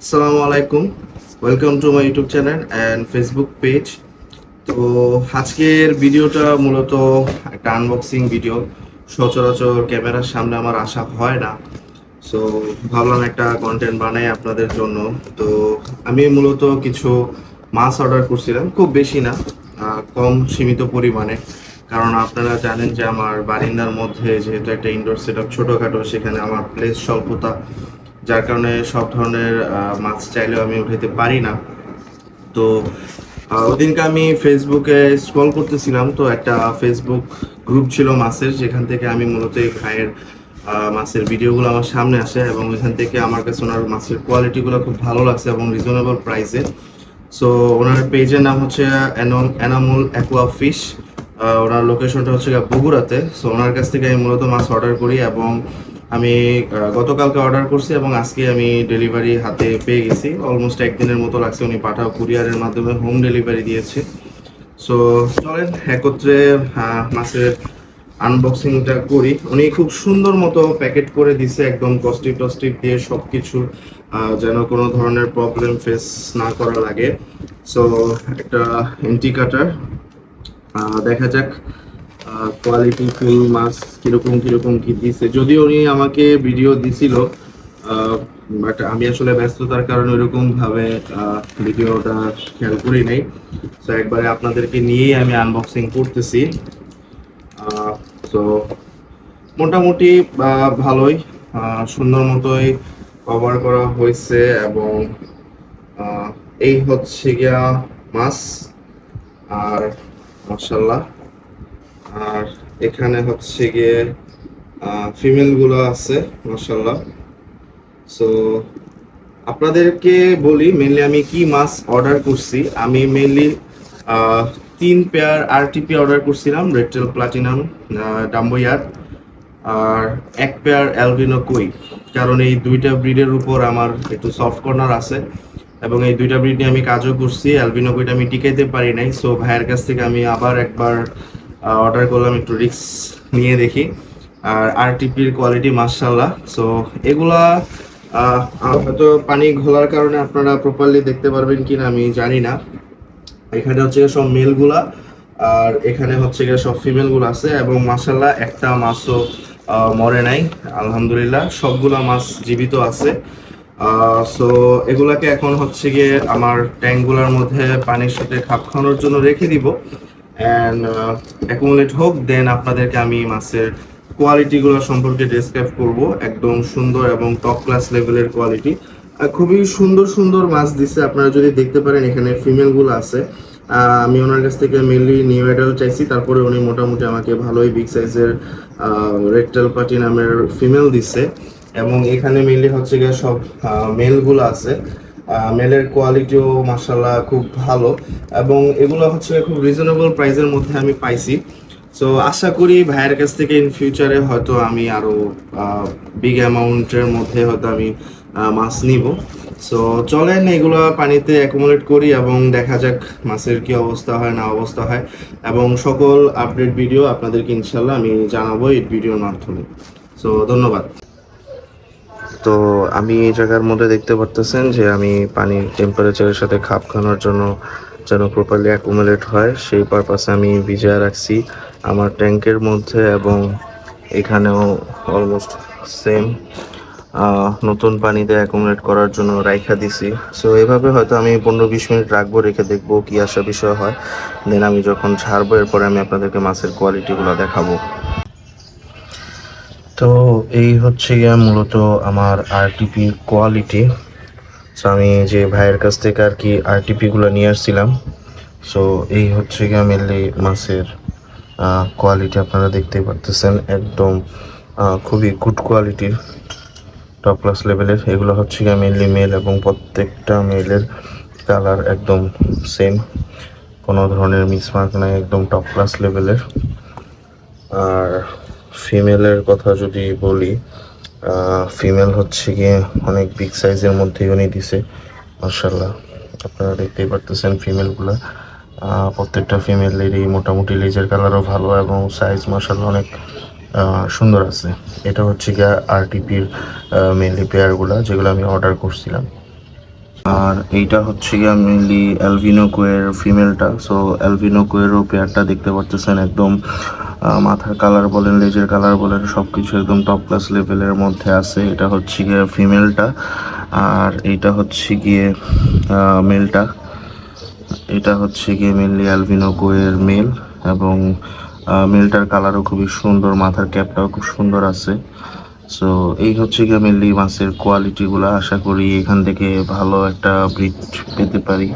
আসসালামু আলাইকুম। Welcome to my YouTube channel and Facebook page. তো আজকের ভিডিওটা মূলত একটা আনবক্সিং ভিডিও। সচরাচর ক্যামেরার সামনে আমার আসা হয় না, সো ভাবলাম একটা কন্টেন্ট বানাই আপনাদের জন্য। তো আমি মূলত কিছু মাছ অর্ডার করছিলাম, খুব বেশি না, কম সীমিত পরিমাণে। কারণ আপনারা জানেন যে আমার বারিন্দার মধ্যে যেহেতু একটা ইনডোর সেট আপ ছোটোখাটো, সেখানে আমার প্লেস স্বল্পতা, যার কারণে সব ধরনের মাছ চাইলেও আমি উঠাতে পারি না। তো ওদিনকে আমি ফেসবুকে স্ক্রল করতেছিলাম, তো একটা ফেসবুক গ্রুপ ছিল মাছের, যেখান থেকে আমি মূলত এই ভাইয়ের মাছের ভিডিওগুলো আমার সামনে আসে এবং ওইখান থেকে আমার কাছে ওনার মাছের কোয়ালিটিগুলো খুব ভালো লাগছে এবং রিজনেবল প্রাইসে। সো ওনার পেজের নাম হচ্ছে এনামুল অ্যাকোয়া ফিশ। ওনার লোকেশনটা হচ্ছে বগুড়াতে। সো ওনার কাছ থেকে আমি মূলত মাছ অর্ডার করি এবং আমি গতকালকে অর্ডার করছি এবং আজকে আমি ডেলিভারি হাতে পেয়ে গেছি। অলমোস্ট একদিনের মতো লাগছে, উনি পাঠাও কুরিয়ারের মাধ্যমে হোম ডেলিভারি দিয়েছে। সো চলেন একত্রে মাছের আনবক্সিংটা করি। উনি খুব সুন্দর মতো প্যাকেট করে দিছে, একদম কস্টিপ টস্টিপ দিয়ে সব কিছু, যেন কোনো ধরনের প্রবলেম ফেস না করা লাগে। সো একটা এন্টি কাটার, দেখা যাক কোয়ালিটি ফুল মাছ কিরকম কিরকম কি দিছে। যদিও উনি আমাকে ভিডিও দিছিল, বাট আমি আসলে ব্যস্ততার কারণে ওইরকম ভাবে ভিডিওটা খেয়াল করি নাই। তো একবারে আপনাদেরকে নিয়েই আমি আনবক্সিং করতেছি। তো মোটামুটি ভালোই, সুন্দর মতোই কভার করা হয়েছে এবং এই হচ্ছে গিয়া মাছ। আর মাশাল্লাহ, আর এখানে হচ্ছে গিয়ে ফিমেলগুলো আছে মাশাল্লাহ। সো আপনাদেরকে বলি মেনলি আমি কি মাছ অর্ডার করছি। আমি মেনলি 3 পেয়ার আরটিপি অর্ডার করছিলাম, রেডটেল প্লাটিনাম ডাম্বোয়ার, আর 1 পেয়ার অ্যালবিনো কই। কারণ এই দুইটা ব্রিডের উপর আমার একটু সফট কর্নার আছে এবং এই দুইটা ব্রিড নিয়ে আমি কাজও করছি। অ্যালবিনো কইটা আমি টিকাইতে পারি নাই, সো ভাইয়ের কাছ থেকে আমি আবার একবার অর্ডার করলাম, একটু রিস্ক নিয়ে দেখি। আর আরটিপির কোয়ালিটি মাশাআল্লাহ। সো এগুলা হয়তো পানি ঘোলার কারণে আপনারা প্রপারলি দেখতে পারবেন কিনা আমি জানি না। এখানে হচ্ছে সব মেলগুলা আর এখানে হচ্ছে গিয়ে সব ফিমেলগুলো আছে এবং মাশাআল্লাহ একটা মাছও মরে নাই, আলহামদুলিল্লাহ সবগুলা মাছ জীবিত আছে। সো এগুলাকে এখন হচ্ছে গিয়ে আমার ট্যাঙ্কগুলোর মধ্যে পানির সাথে খাপ খাওয়ানোর জন্য রেখে দিব অ্যান্ড অ্যাকুমুলেট হোক, দেন আপনাদেরকে আমি মাছের কোয়ালিটিগুলো সম্পর্কে ডেসক্রাইব করব। একদম সুন্দর এবং টপ ক্লাস লেভেলের কোয়ালিটি, খুবই সুন্দর সুন্দর মাছ দিছে। আপনারা যদি দেখতে পারেন এখানে ফিমেলগুলো আছে। আমি ওনার কাছ থেকে মেনলি নিউ অ্যাডাল চাইছি, তারপরে উনি মোটামুটি আমাকে ভালোই বিগ সাইজের রেড পাটি নামের ফিমেল দিচ্ছে এবং এখানে মেনলি হচ্ছে গিয়ে সব মেলগুলো আছে। মেলের কোয়ালিটিও মার্শাল্লাহ খুব ভালো এবং এগুলো হচ্ছে খুব রিজনেবল প্রাইসের মধ্যে আমি পাইছি। সো আশা করি ভাইয়ের কাছ থেকে ইন ফিউচারে হয়তো আমি আরও বিগ অ্যামাউন্টের মধ্যে হয়তো আমি মাছ নিব। সো চলেন এগুলো পানিতে অ্যাকুমুলেট করি এবং দেখা যাক মাছের কি অবস্থা হয় না অবস্থা হয়, এবং সকল আপডেট ভিডিও আপনাদেরকে ইনশাল্লাহ আমি জানাবো এই ভিডিওর মাধ্যমে। সো ধন্যবাদ। তো আমি এই জায়গার মধ্যে দেখতে পারতেছেন যে আমি পানির টেম্পারেচারের সাথে খাপ খাওয়ানোর জন্য যেন প্রপারলি অ্যাকুমুলেট হয় সেই পারপাসে আমি ভিজিয়ে রাখছি আমার ট্যাঙ্কের মধ্যে এবং এখানেও অলমোস্ট সেম নতুন পানিতে অ্যাকুমুলেট করার জন্য রাইখা দিছি। সো এভাবে হয়তো আমি 15-20 মিনিট রাখবো, রেখে দেখবো কি আসা বিষয় হয়। দেন আমি যখন ছাড়বো এরপরে আমি আপনাদেরকে মাছের কোয়ালিটিগুলো দেখাবো। তো এই হচ্ছে গিয়া মূলত আমার আরটিপির কোয়ালিটি। সো আমি যে ভাইয়ের কাছ থেকে আর কি আরটিপিগুলো নিয়ে আসছিলাম, সো এই হচ্ছে গিয়া মেনলি মাছের কোয়ালিটি। আপনারা দেখতেই পারতেছেন একদম খুবই গুড কোয়ালিটির, টপ ক্লাস লেভেলের। এগুলো হচ্ছে গিয়া মেনলি মেল এবং প্রত্যেকটা মেলের কালার একদম সেম, কোনো ধরনের মিসমার্ক নাই, একদম টপ ক্লাস লেভেলের। আর ফিমেলের কথা যদি বলি, ফিমেল হচ্ছে গিয়ে অনেক বিগ সাইজের মধ্যেই উনি দিছে মাশাআল্লাহ। আপনারা দেখতেই পারতেছেন ফিমেলগুলো, প্রত্যেকটা ফিমেলেরই মোটামুটি লেজের কালারও ভালো এবং সাইজ মাশাআল্লাহ অনেক সুন্দর আছে। এটা হচ্ছে গিয়ে আরটিপির মেনলি পেয়ারগুলো যেগুলো আমি অর্ডার করছিলাম। আর এইটা হচ্ছে গিয়ে মেনলি অ্যালবিনো কোয়ের ফিমেলটা। সো অ্যালবিনো কোয়েরও পেয়ারটা দেখতে পাচ্ছেন, একদম মাথার কালার বলেন, লেজের কালার বলেন, সব কিছু একদম টপ ক্লাস লেভেলের মধ্যে আছে। এটা হচ্ছে গিয়ে ফিমেলটা, আর এইটা হচ্ছে গিয়ে মেলটা। এটা হচ্ছে গিয়ে মেনলি অ্যালবিনো কোয়ের মেল, এবং মেলটার কালারও খুবই সুন্দর, মাথার ক্যাপটাও খুব সুন্দর আছে। সো এই হচ্ছে গিয়ে মেনলি মাছের কোয়ালিটিগুলো। আশা করি এখান থেকে ভালো একটা ব্রিড পেতে পারি।